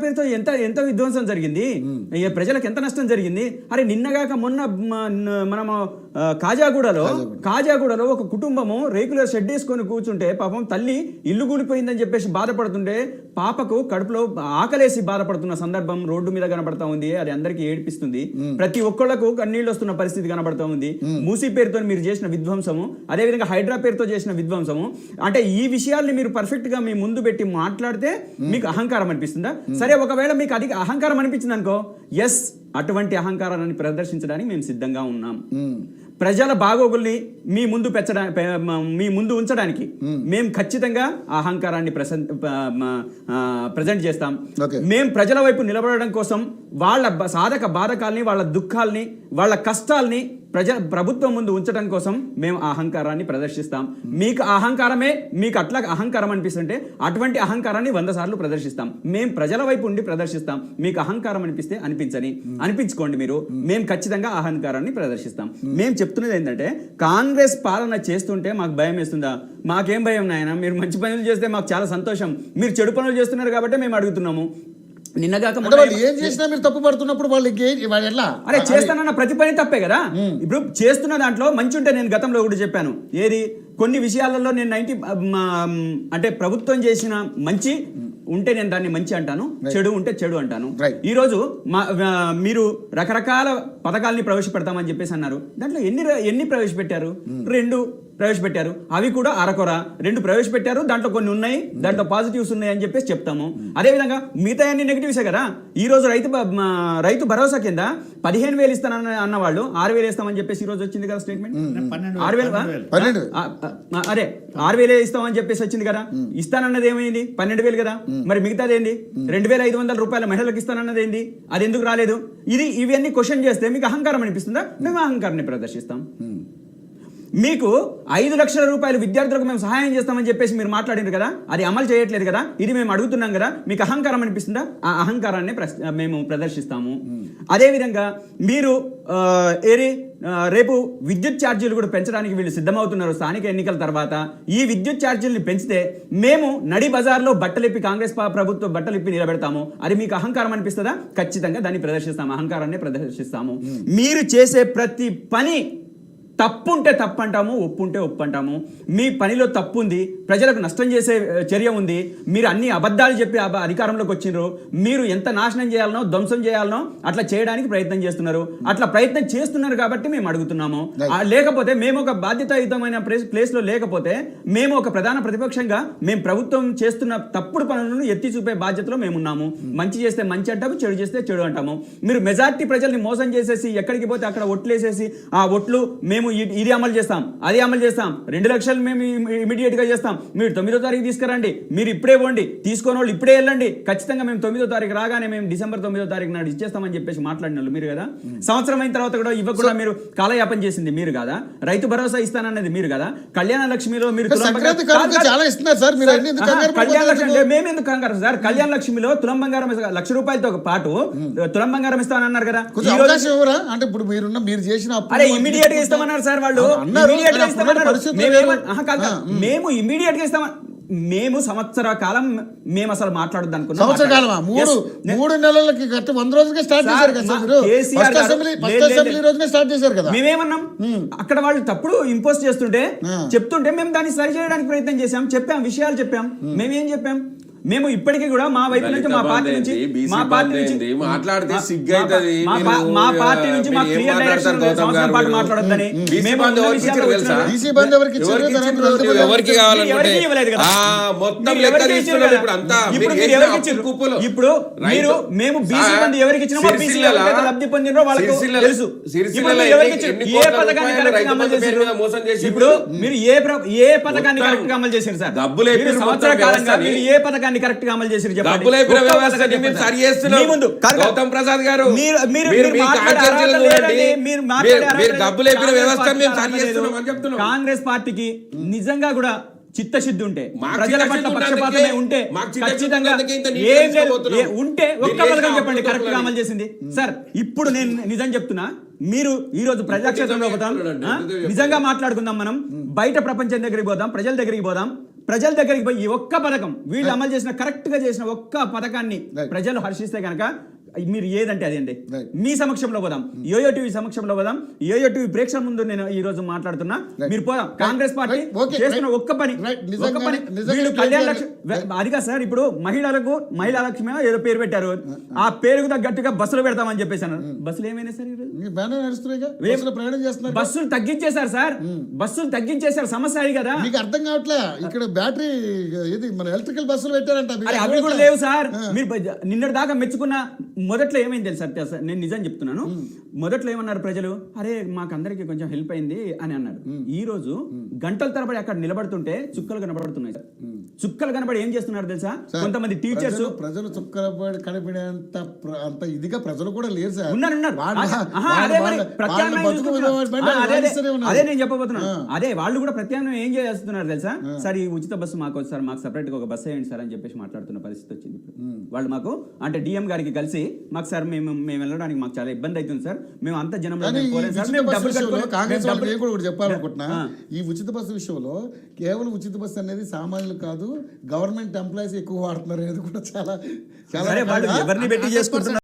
పేరుతో ఎంత ఎంత విధ్వంసం జరిగింది, ప్రజలకు ఎంత నష్టం జరిగింది. అరే నిన్నగాక మొన్న మనము కాజాగూడలో ఒక కుటుంబము రేకుల షెడ్ వేసుకొని కూర్చుంటే పాపం తల్లి ఇల్లు కూలిపోయిందని చెప్పేసి బాధపడుతుంటే పాపకు కడుపులో ఆకలేసి బాధపడుతున్న సందర్భం రోడ్డు మీద కనబడతా ఉంది. అది అందరికీ ఏడిపిస్తుంది. ప్రతి ఒక్కళ్లకు కన్నీళ్ళు వస్తున్న పరిస్థితి కనబడతా ఉంది. మూసీ పేరుతో మీరు చేసిన విధ్వంసము, అదేవిధంగా హైడ్రా పేరుతో చేసిన విధ్వంసము, అంటే ఈ విషయాల్ని మీరు పర్ఫెక్ట్ గా మీ ముందు పెట్టి మాట్లాడితే మీకు అహంకారం అనిపిస్తుందా? సరే, ఒకవేళ మీకు అధిక అహంకారం అనిపించింది అనుకో, ఎస్, అటువంటి అహంకారాన్ని ప్రదర్శించడానికి మేము సిద్ధంగా ఉన్నాం. ప్రజల బాగోగుల్ని మీ ముందు ఉంచడానికి మేము ఖచ్చితంగా అహంకారాన్ని ప్రజెంట్ చేస్తాం. మేము ప్రజల వైపు నిలబడడం కోసం వాళ్ళ సాధక బాధకాల్ని, వాళ్ళ దుఃఖాల్ని, వాళ్ళ కష్టాల్ని ప్రభుత్వం ముందు ఉంచడం కోసం మేము అహంకారాన్ని ప్రదర్శిస్తాం. మీకు అట్లా అహంకారం అనిపిస్తుంటే అటువంటి అహంకారాన్ని 100 సార్లు ప్రదర్శిస్తాం. మేము ప్రజల వైపు ఉండి ప్రదర్శిస్తాం. మీకు అహంకారం అనిపిస్తే అనిపించుకోండి మీరు. మేము ఖచ్చితంగా అహంకారాన్ని ప్రదర్శిస్తాం. మేము చెప్తున్నది ఏంటంటే, కాంగ్రెస్ పాలన చేస్తుంటే మాకు భయం వేస్తుందా? మాకేం భయం నాయన, మీరు మంచి పనులు చేస్తే మాకు చాలా సంతోషం. మీరు చెడు పనులు చేస్తున్నారు కాబట్టి మేము అడుగుతున్నాము. నిన్నగాక ఏం చేసినా మీరు తప్పు పడుతున్నప్పుడు వాళ్ళు ఎలా? అరే చేస్తానన్న ప్రతి పని తప్పే కదా. ఇప్పుడు చేస్తున్న దాంట్లో మంచి ఉంటే, నేను గతంలో కూడా చెప్పాను, ఏది కొన్ని విషయాలలో నేను అంటే ప్రభుత్వం చేసిన మంచి ఉంటే నేను దాన్ని మంచి అంటాను, చెడు ఉంటే చెడు అంటాను. ఈ రోజు మీరు రకరకాల పథకాలని ప్రవేశపెడతామని చెప్పేసి అన్నారు. దాంట్లో ఎన్ని ప్రవేశపెట్టారు? 2 ప్రవేశపెట్టారు. అవి కూడా అరకొర 2 ప్రవేశపెట్టారు. దాంట్లో కొన్ని ఉన్నాయి, దాంట్లో పాజిటివ్స్ ఉన్నాయి అని చెప్పేసి చెప్తాము. అదేవిధంగా మిగతా అన్ని నెగిటివ్సే కదా. ఈ రోజు రైతు భరోసా కింద 15,000 ఇస్తానన్న అన్నవాళ్ళు 6,000 ఇస్తామని చెప్పేసి ఈ రోజు వచ్చింది కదా స్టేట్మెంట్. 6,000 అదే 6,000 ఇస్తామని చెప్పేసి వచ్చింది కదా. ఇస్తానన్నది ఏమైంది? 12,000 కదా. మరి మిగతాది ఏంది? 2,500 రూపాయల మహిళలకు ఇస్తానన్నది ఏంది? అది ఎందుకు రాలేదు? ఇవన్నీ క్వశ్చన్ చేస్తే మీకు అహంకారం అనిపిస్తుందా? మేము అహంకారాన్ని ప్రదర్శిస్తాం. మీకు 5 లక్షల రూపాయలు విద్యార్థులకు మేము సహాయం చేస్తామని చెప్పేసి మీరు మాట్లాడినారు కదా, అది అమలు చేయట్లేదు కదా. ఇది మేము అడుగుతున్నాం కదా, మీకు అహంకారం అనిపిస్తుందా? ఆ అహంకారాన్ని మేము ప్రదర్శిస్తాము. అదేవిధంగా మీరు రేపు విద్యుత్ ఛార్జీలు కూడా పెంచడానికి వీళ్ళు సిద్ధమవుతున్నారు స్థానిక ఎన్నికల తర్వాత. ఈ విద్యుత్ ఛార్జీలను పెంచితే మేము నడి బజార్లో కాంగ్రెస్ ప్రభుత్వం బట్టలిప్పి నిలబెడతాము. అది మీకు అహంకారం అనిపిస్తుందా? ఖచ్చితంగా దాన్ని ప్రదర్శిస్తాము, అహంకారాన్ని ప్రదర్శిస్తాము. మీరు చేసే ప్రతి పని తప్పుంటే తప్పు అంటాము, ఒప్పుంటే ఒప్పు అంటాము. మీ పనిలో తప్పు ఉంది, ప్రజలకు నష్టం చేసే చర్య ఉంది, మీరు అన్ని అబద్ధాలు చెప్పి అధికారంలోకి వచ్చినారు. మీరు ఎంత నాశనం చేయాలనో, ధ్వంసం చేయాలనో అట్లా చేయడానికి ప్రయత్నం చేస్తున్నారు. అట్లా ప్రయత్నం చేస్తున్నారు కాబట్టి మేము అడుగుతున్నాము. లేకపోతే మేము ఒక బాధ్యతాయుతమైన ప్లేస్లో లేకపోతే, మేము ఒక ప్రధాన ప్రతిపక్షంగా మేము ప్రభుత్వం చేస్తున్న తప్పుడు పనులను ఎత్తి చూపే బాధ్యతలో మేమున్నాము. మంచి చేస్తే మంచి అంటాము, చెడు చేస్తే చెడు అంటాము. మీరు మెజార్టీ ప్రజల్ని మోసం చేసేసి ఎక్కడికి పోతే అక్కడ ఓట్లేసేసి ఆ ఓట్లు మేము ఇది అమలు చేస్తాం, అది అమలు చేస్తాం, 2 లక్షలు మేము ఇమీడియట్ గా చేస్తాం, మీరు 9వ తారీఖు తీసుకురండి, మీరు ఇప్పుడే పోండి, తీసుకునే వాళ్ళు ఇప్పుడే వెళ్ళండి, ఖచ్చితంగా మేము 9వ తారీఖు రాగానే మేము డిసెంబర్ 9వ తారీఖు నాడు ఇచ్చేస్తామని చెప్పేసి మాట్లాడిన వాళ్ళు మీరు కదా. సంవత్సరం అయిన తర్వాత కూడా ఇవ్వకుండా మీరు కాలయాపన చేసింది మీరు కదా. రైతు భరోసా ఇస్తానన్నది మీరు కదా. కళ్యాణ లక్ష్మిలో మీరు మేమెందుకు కంగారు సార్? కళ్యాణ లక్ష్మిలో తులం బంగారం ₹1,00,000 పాటు తులం బంగారం ఇస్తానన్నారు కదా. అంటే ఇప్పుడు మీరు చేసిన ఇమీడియట్ గా ఇస్తామన్నారు సార్ వాళ్ళు. మేము ఇమీడియట్ గా ఇస్తామని మేము సంవత్సర కాలం మేము అసలు మాట్లాడొద్దు అనుకున్నాం. 3 నెలలకి 100 రోజులకే స్టార్ట్ చేశారు కదా. మేమేమన్నాం? అక్కడ వాళ్ళు తప్పుడు ఇంపోజ్ చేస్తుంటే చెప్తుంటే మేము దాన్ని సరి చేయడానికి ప్రయత్నం చేశాం, చెప్పాం, విషయాలు చెప్పాం. మేమేం చెప్పాం? మేము ఇప్పటికీ కూడా మా వైపు నుంచి మా పార్టీ నుంచి మాట్లాడితే సిగ్గైతది. మా పార్టీ నుంచి మా క్లియర్ డైరెక్షన్ సంవత్సరం పాటు మాట్లాడొద్దని ఎవరికి కావాలనుకుంటే ఇప్పుడు మీరు మేము బీసీ మంది ఎవరికి ఇచ్చినా లబ్ధి పొందినో వాళ్ళకి తెలుసు. ఏ పథకాన్ని కరెక్ట్ అమలు చేశారు? ఇప్పుడు మీరు ఏ పథకాన్ని కరెక్ట్ అమలు చేశారు సార్? సంవత్సర కాలంగా మీరు ఏ పథకాన్ని కరెక్ట్ గా అమలు చేశారు చెప్పండి. గౌతమ్ ప్రసాద్ గారు కాంగ్రెస్ పార్టీకి నిజంగా కూడా చిత్తశుద్ధి ఉంటే, ప్రజల పట్ల పక్షపాతమే ఉంటే, ఖచ్చితంగా ఉంటే ఒక్క పథకం చెప్పండి కరెక్ట్ గా అమలు చేసింది. సార్ ఇప్పుడు నేను నిజం చెప్తున్నా, మీరు ఈ రోజు ప్రజాక్షేత్రంలో పోతాం, నిజంగా మాట్లాడుకుందాం, మనం బయట ప్రపంచం దగ్గరికి పోదాం, ప్రజల దగ్గరికి పోదాం. ప్రజల దగ్గరికి పోయి ఈ ఒక్క పథకం వీళ్ళు అమలు చేసిన కరెక్ట్ గా చేసిన ఒక్క పథకాన్ని Right. ప్రజలు హర్షిస్తే కనుక మీరు ఏదంటే అదేండి Right. మీ సమక్షంలో పోదాం యోయో టీవీ సమక్షంలో పోదాం యోయో టీవీ ప్రేక్షకుల ముందు నేను ఈ రోజు మాట్లాడుతున్నా Right. మీరు పోదాం కాంగ్రెస్ పార్టీ Right. Okay. చేస్తున్న Right. ఒక్క పని Right. ఒక్క పని నిజంగానే వీళ్ళు నిజంగా కళ్యాణ కేసీఆర్ లక్ష్మి అదిగా సార్ ఇప్పుడు మహిళా లక్ష్మి ఏదో పేరు పెట్టారు ఆ పేరుకు తగ్గట్టుగా బస్సులు పెడతామని చెప్పేసాను బస్సులు ఏమైనా సార్ ఈరోజు మీ బ్యానర్ నడుస్తున్నాయిగా బస్సులో ప్రయాణం చేస్తున్నారు బస్సులు తగ్గించేశారు సార్ బస్సులు తగ్గించేశారు సమస్య అది కదా మీకు అర్థం కావట్లే ఇక్కడ బ్యాటరీ ఇది మన ఎలక్ట్రికల్ బస్సులు పెట్టారంట మీకు అరే అవి కూడా లేవు సార్ మీరు నిన్నటి దాకా మెచ్చుకున్న మొదట్లో ఏమైంది తెలుసు సత్య సార్ నేను నిజం చెప్తున్నాను మొదట్లో ఏమన్నారు ప్రజలు అరే మాకందరికి కొంచెం హెల్ప్ అయింది అని అన్నారు ఈ రోజు గంటల తరబడి అక్కడ నిలబడుతుంటే చుక్కలు కనబడుతున్నాయి సార్ చుక్కలు కనబడి ఏం చేస్తున్నారు తెలుసా కొంతమంది టీచర్స్ ప్రజలు చుక్కలబడి కనిపించేంత అంత ఇదిగా ప్రజలు కూడా లేరు సార్ ఉన్నారు అదే నేను చెప్పబోతున్నాను అదే వాళ్ళు కూడా ప్రత్యామ్నాయం ఏం చేస్తున్నారు తెలుసా సార్ ఈ ఉచిత బస్సు మాకు వచ్చి సార్ మాకు సెపరేట్ గా ఒక బస్సు వేయండి సార్ అని చెప్పేసి మాట్లాడుతున్న పరిస్థితి వచ్చింది ఇప్పుడు వాళ్ళు మాకు అంటే డిఎం గారికి కలిసి మాకు సార్ మేము వెళ్ళడానికి మాకు చాలా ఇబ్బంది అవుతుంది సార్ మేము అంత జనంలో కానీ ఈ పోలేం సార్, ఉచిత మేము బస్సు డబ్బులు విషయంలో కట్టుకొని- కాంగ్రెస్ మేము వాళ్ళకి డబ్బులు- నేను కూడా ఒకటి చెప్పాలనుకుంటున్నా ఈ ఉచిత బస్సు విషయంలో కేవలం ఉచిత బస్సు అనేది సామాన్యులు కాదు గవర్నమెంట్ ఎంప్లాయీస్ ఎక్కువ వాడుతున్నారు అనేది కూడా చాలా సరే వాళ్ళు ఎవరిని పెట్టి చేసుకుంటున్నారు